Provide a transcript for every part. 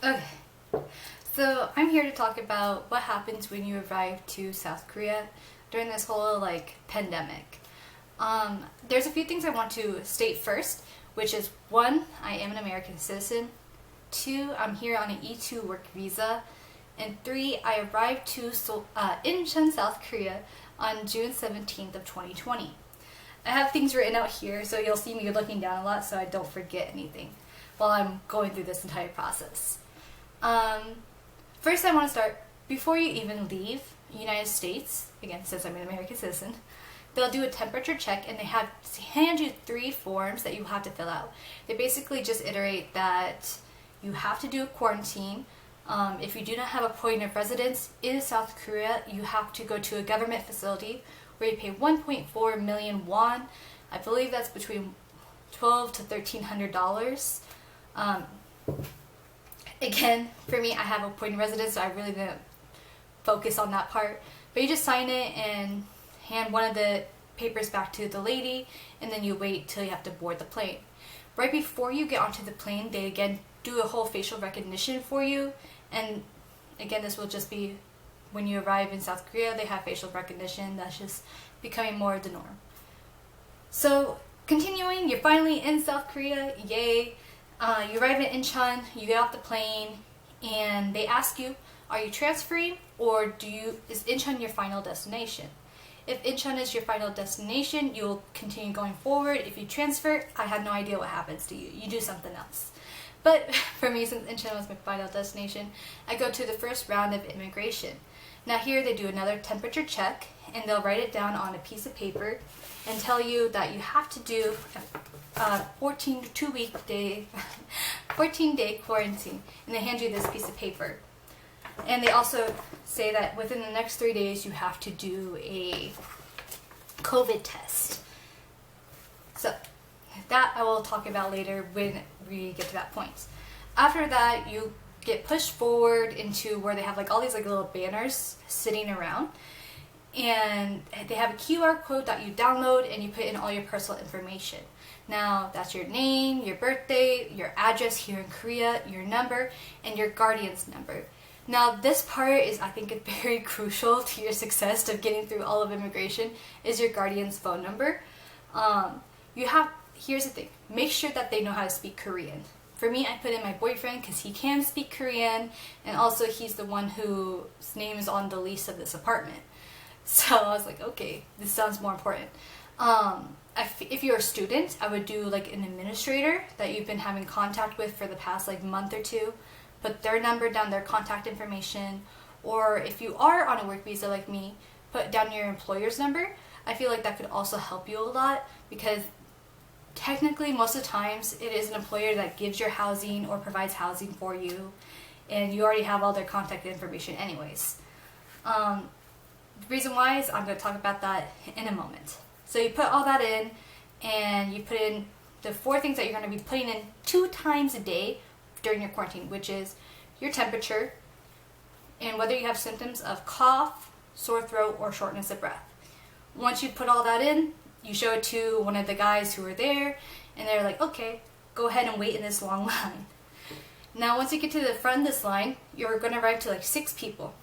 Okay, so I'm here to talk about what happens when you arrive to South Korea during this whole pandemic. There's a few things I want to state first, which is one, I am an American citizen. Two, I'm here on an E2 work visa. And three, I arrived to Incheon, South Korea on June 17th of 2020. I have things written out here, so you'll see me looking down a lot so I don't forget anything while I'm going through this entire process. First I want to start, before you even leave the United States, again since I'm an American citizen, they'll do a temperature check and they hand you 3 forms that you have to fill out. They basically just iterate that you have to do a quarantine. If you do not have a point of residence in South Korea, you have to go to a government facility where you pay 1.4 million won. I believe that's between $1,200 to $1,300. Again, for me, I have a point of residence, so I really didn't focus on that part. But you just sign it and hand one of the papers back to the lady, and then you wait till you have to board the plane. Right before you get onto the plane, they again do a whole facial recognition for you. And again, this will just be when you arrive in South Korea, they have facial recognition. That's just becoming more of the norm. So continuing, you're finally in South Korea, yay. You arrive in Incheon, you get off the plane, and they ask you, are you transferring or is Incheon your final destination? If Incheon is your final destination, you'll continue going forward. If you transfer, I have no idea what happens to you. You do something else. But for me, since Incheon was my final destination, I go to the first round of immigration. Now here they do another temperature check, and they'll write it down on a piece of paper and tell you that you have to do a 14-day quarantine, and they hand you this piece of paper. And they also say that within the next 3 days you have to do a COVID test. So that I will talk about later when we get to that point. After that, you get pushed forward into where they have all these little banners sitting around, and they have a QR code that you download and you put in all your personal information. Now that's your name, your birthday, your address here in Korea, your number, and your guardian's number. Now this part is, I think, very crucial to your success of getting through all of immigration, is your guardian's phone number. Here's the thing, make sure that they know how to speak Korean. For me, I put in my boyfriend because he can speak Korean, and also he's the one whose name is on the lease of this apartment. So I was like, okay, this sounds more important. If you're a student, I would do an administrator that you've been having contact with for the past month or two. Put their number down, their contact information. Or if you are on a work visa like me, put down your employer's number. I feel like that could also help you a lot, because technically most of the times it is an employer that gives your housing or provides housing for you, and you already have all their contact information anyways. The reason why is I'm going to talk about that in a moment. So you put all that in, and you put in the 4 things that you're going to be putting in 2 times a day during your quarantine, which is your temperature and whether you have symptoms of cough, sore throat, or shortness of breath. Once you put all that in, you show it to one of the guys who are there, and they're like, okay, go ahead and wait in this long line. Now once you get to the front of this line, you're going to arrive to 6 people.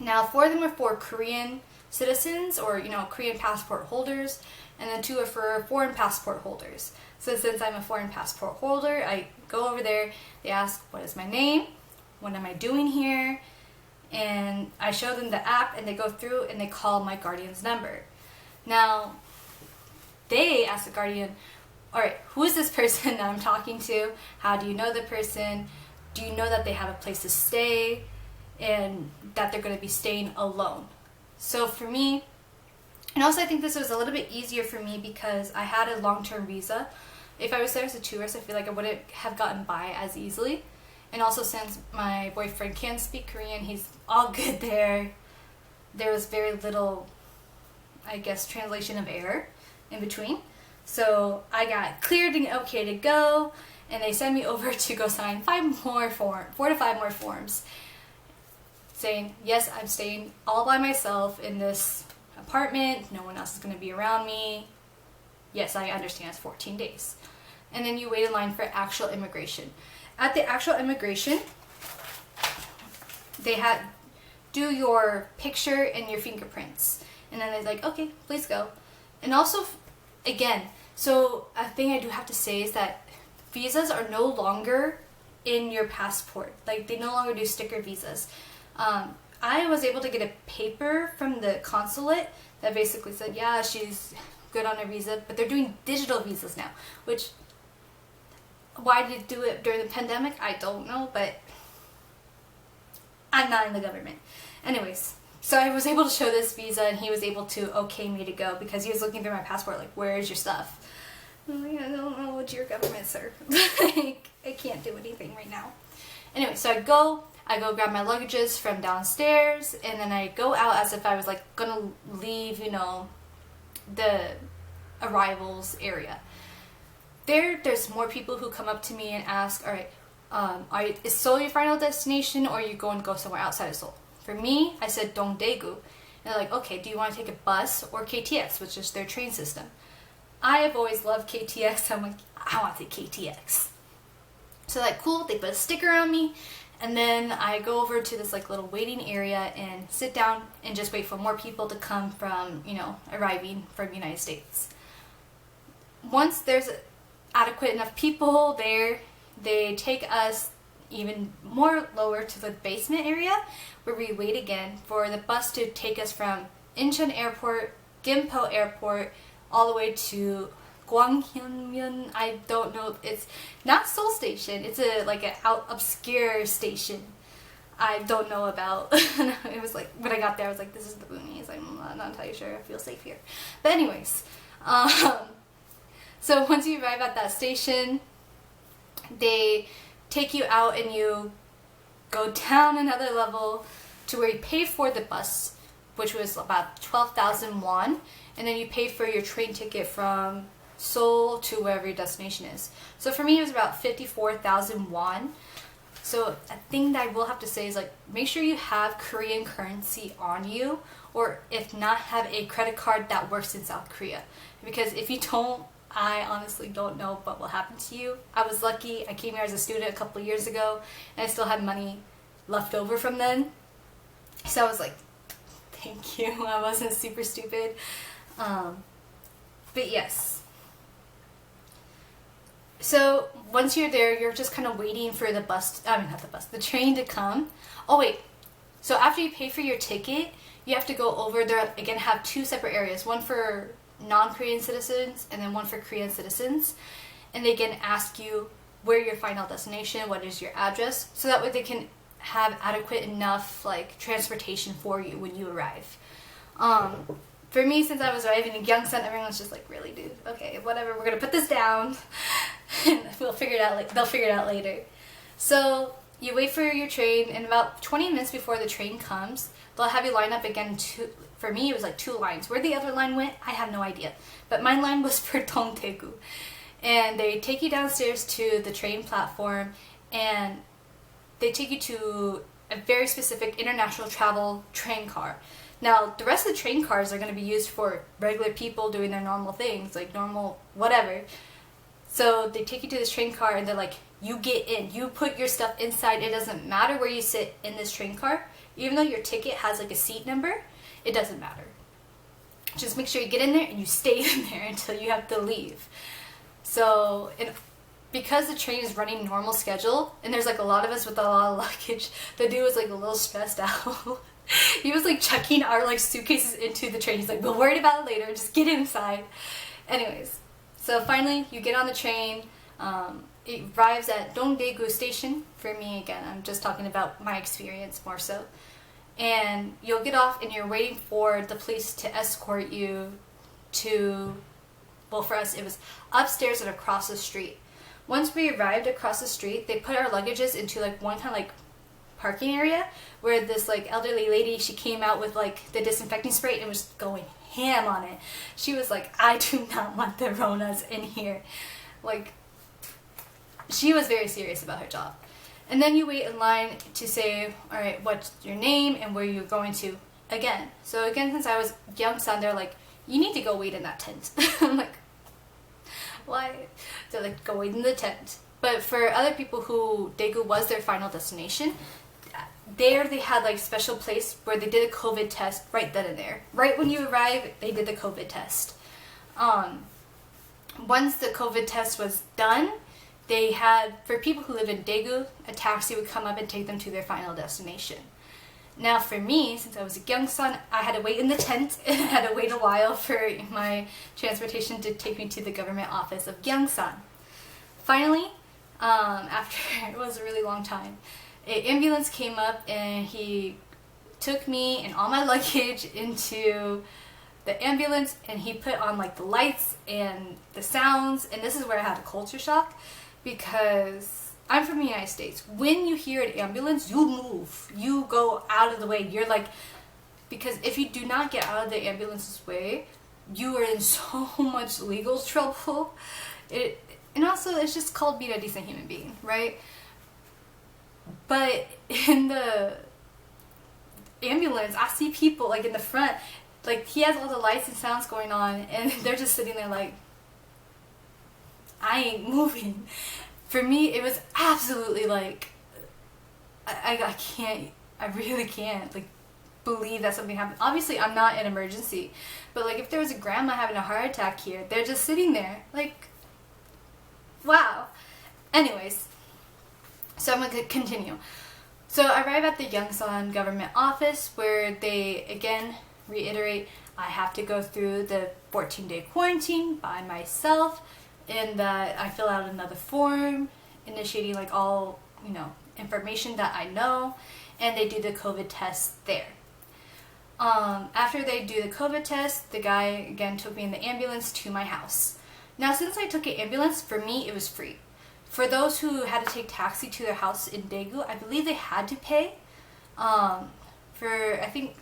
Now 4 of them are for Korean citizens or Korean passport holders, and then 2 are for foreign passport holders. So since I'm a foreign passport holder, I go over there, they ask, what is my name, what am I doing here, and I show them the app, and they go through and they call my guardian's number. Now they ask the guardian, alright, who is this person that I'm talking to? How do you know the person? Do you know that they have a place to stay and that they're going to be staying alone? So for me, and also I think this was a little bit easier for me because I had a long-term visa. If I was there as a tourist, I feel like I wouldn't have gotten by as easily. And also since my boyfriend can speak Korean, he's all good there. There was very little, I guess, translation of error in between. So I got cleared and okay to go, and they sent me over to go sign 4 to 5 more forms saying, yes, I'm staying all by myself in this apartment, no one else is going to be around me. Yes, I understand it's 14 days. And then you wait in line for actual immigration. At the actual immigration, they had do your picture and your fingerprints, and then they're like, okay, please go. And also, again, so a thing I do have to say is that visas are no longer in your passport. Like, they no longer do sticker visas. I was able to get a paper from the consulate that basically said, yeah, she's good on her visa, but they're doing digital visas now, which, why did they do it during the pandemic? I don't know, but I'm not in the government. Anyways, so I was able to show this visa, and he was able to okay me to go, because he was looking through my passport like, where is your stuff? I'm like, I don't know, it's your government, sir. Like, I can't do anything right now. Anyway, so I go grab my luggages from downstairs, and then I go out as if I was like gonna leave, you know, the arrivals area. There's more people who come up to me and ask, all right, is Seoul your final destination, or are you going to go somewhere outside of Seoul? For me, I said Dongdaegu. And they're like, okay, do you want to take a bus or KTX, which is their train system? I have always loved KTX, so I'm like, I want to take KTX. So like, cool, they put a sticker on me, and then I go over to this like little waiting area and sit down and just wait for more people to come from, you know, arriving from the United States. Once there's adequate enough people there, they take us even more lower to the basement area, where we wait again for the bus to take us from Incheon Airport, Gimpo Airport, all the way to Gwanghyunmyeon. I don't know, it's not Seoul Station, it's a like an obscure station I don't know about. It was like, when I got there I was like, this is the boonies, I'm not entirely sure I feel safe here. But anyways, so once you arrive at that station, they take you out and you go down another level to where you pay for the bus, which was about 12,000 won, and then you pay for your train ticket from Seoul to wherever your destination is. So for me it was about 54,000 won. So a thing that I will have to say is like, make sure you have Korean currency on you, or if not, have a credit card that works in South Korea. Because if you don't, I honestly don't know what will happen to you. I was lucky, I came here as a student a couple of years ago, and I still had money left over from then. So I was like, thank you, I wasn't super stupid. But yes. So once you're there, you're just kind of waiting for the the train to come. Oh wait, so after you pay for your ticket, you have to go over there, again, have two separate areas, one for non-Korean citizens and then one for Korean citizens. And they again ask you where your final destination, what is your address, so that way they can have adequate enough like transportation for you when you arrive. For me, since I was arriving in Gyeongsan, everyone's just like, really, dude? Okay, whatever, we're gonna put this down and we'll figure it out, they'll figure it out later. So you wait for your train, and about 20 minutes before the train comes, they'll have you line up again. For me, it was like two lines. Where the other line went, I have no idea. But my line was for Dongdaegu. And they take you downstairs to the train platform, and they take you to a very specific international travel train car. Now, the rest of the train cars are going to be used for regular people doing their normal things, like normal whatever. So they take you to this train car, and they're like, you get in, you put your stuff inside. It doesn't matter where you sit in this train car. Even though your ticket has like a seat number, it doesn't matter. Just make sure you get in there and you stay in there until you have to leave. So, because the train is running normal schedule, and there's like a lot of us with a lot of luggage, the dude was like a little stressed out. He was like checking our like suitcases into the train. He's like, we'll worry about it later, just get inside. Anyways, so finally you get on the train. It arrives at Dongdaegu station. For me, again, I'm just talking about my experience more so. And you'll get off and you're waiting for the police to escort you to, well, for us it was upstairs and across the street. Once we arrived across the street, they put our luggages into like one kind of like parking area, where this like elderly lady, she came out with like the disinfecting spray and was going ham on it. She was like, I do not want the Ronas in here. Like, she was very serious about her job. And then you wait in line to say, alright, what's your name and where you're going to again. So again, since I was Gyeongsan, they're like, you need to go wait in that tent. I'm like, why? They're like, go wait in the tent. But for other people who Daegu was their final destination, there they had like special place where they did a COVID test right then and there. Right when you arrive, they did the COVID test. Once the COVID test was done, they had, for people who live in Daegu, a taxi would come up and take them to their final destination. Now for me, since I was a Gyeongsan, I had to wait in the tent and I had to wait a while for my transportation to take me to the government office of Gyeongsan. Finally, after it was a really long time, an ambulance came up and he took me and all my luggage into the ambulance, and he put on like the lights and the sounds, and this is where I had a culture shock, because I'm from the United States. When you hear an ambulance, you move. You go out of the way. You're like, because if you do not get out of the ambulance's way, you are in so much legal trouble. And also, it's just called being a decent human being, right? But in the ambulance, I see people like in the front, like he has all the lights and sounds going on, and they're just sitting there like, I ain't moving. For me, it was absolutely like, I can't, I really can't like believe that something happened. Obviously, I'm not an emergency, but like if there was a grandma having a heart attack here, they're just sitting there like, wow. Anyways, so I'm gonna continue. So I arrive at the Gyeongsan government office where they again reiterate I have to go through the 14-day quarantine by myself, and that I fill out another form initiating like all, you know, information that I know, and they do the COVID test there. After they do the COVID test, the guy again took me in the ambulance to my house. Now since I took an ambulance, for me it was free. For those who had to take taxi to their house in Daegu, I believe they had to pay for I think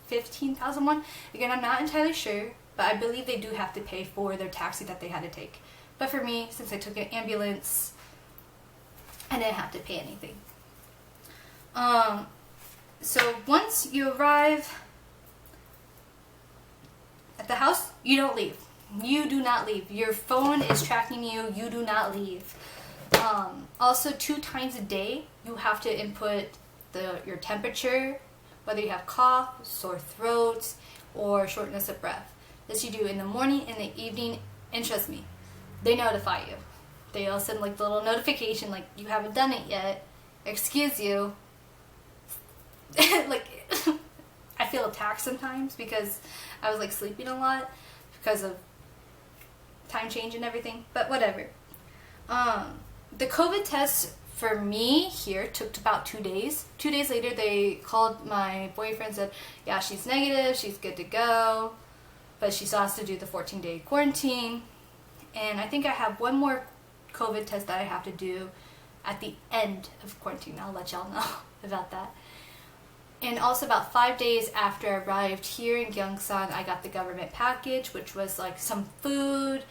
15,000 won. Again, I'm not entirely sure, but I believe they do have to pay for their taxi that they had to take. But for me, since I took an ambulance, I didn't have to pay anything. So once you arrive at the house, you don't leave. You do not leave. Your phone is tracking you. You do not leave. Also, 2 times a day, you have to input your temperature, whether you have cough, sore throat, or shortness of breath. This you do in the morning, in the evening, and trust me, they notify you. They'll send like the little notification like, you haven't done it yet, excuse you. Like, I feel attacked sometimes because I was like sleeping a lot because of time change and everything, but whatever. The COVID test for me here took about 2 days. 2 days later, they called my boyfriend, said, yeah, she's negative, she's good to go, but she still has to do the 14-day quarantine. And I think I have one more COVID test that I have to do at the end of quarantine. I'll let y'all know about that. And also about 5 days after I arrived here in Gyeongsan, I got the government package, which was like some food,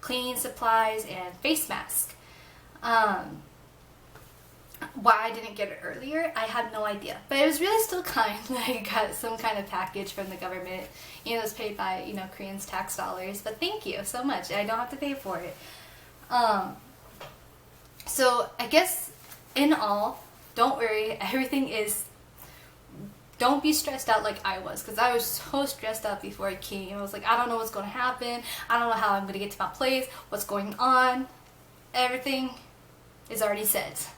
cleaning supplies, and face mask. Why I didn't get it earlier, I had no idea. But it was really still kind that I got some kind of package from the government. You know, it was paid by, you know, Koreans' tax dollars. But thank you so much. I don't have to pay for it. So I guess in all, don't worry. Everything is... Don't be stressed out like I was, because I was so stressed out before I came. I was like, I don't know what's going to happen. I don't know how I'm going to get to my place. What's going on? Everything is already set.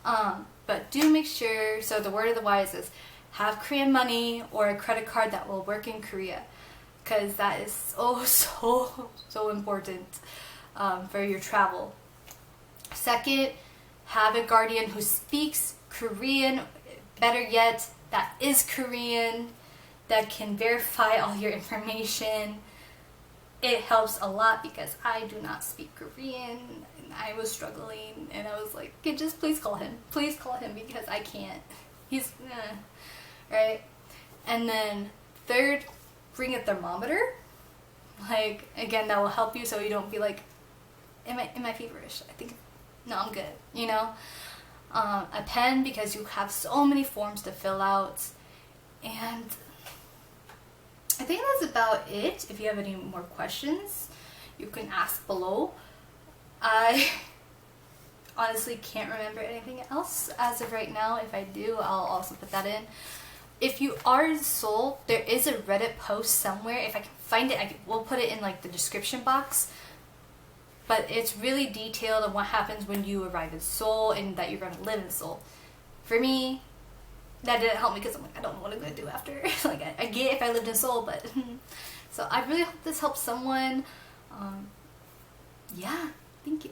But do make sure, so the word of the wise is, have Korean money or a credit card that will work in Korea, because that is so important for your travel. Second, have a guardian who speaks Korean, better yet, that is Korean, that can verify all your information. It helps a lot because I do not speak Korean and I was struggling, and I was like, okay, just please call him. Please call him because I can't. He's, right? And then third, bring a thermometer. Like, again, that will help you so you don't be like, am I feverish? I think, no, I'm good, you know? A pen because you have so many forms to fill out, and I think that's about it. If you have any more questions, you can ask below. I honestly can't remember anything else as of right now. If I do, I'll also put that in. If you are in Seoul, there is a Reddit post somewhere. If I can find it, we'll put it in like the description box. But it's really detailed on what happens when you arrive in Seoul and that you're going to live in Seoul. For me, that didn't help me because I'm like, I don't know what I'm going to do after. Like, I get if I lived in Seoul, but... So I really hope this helps someone. Yeah, thank you.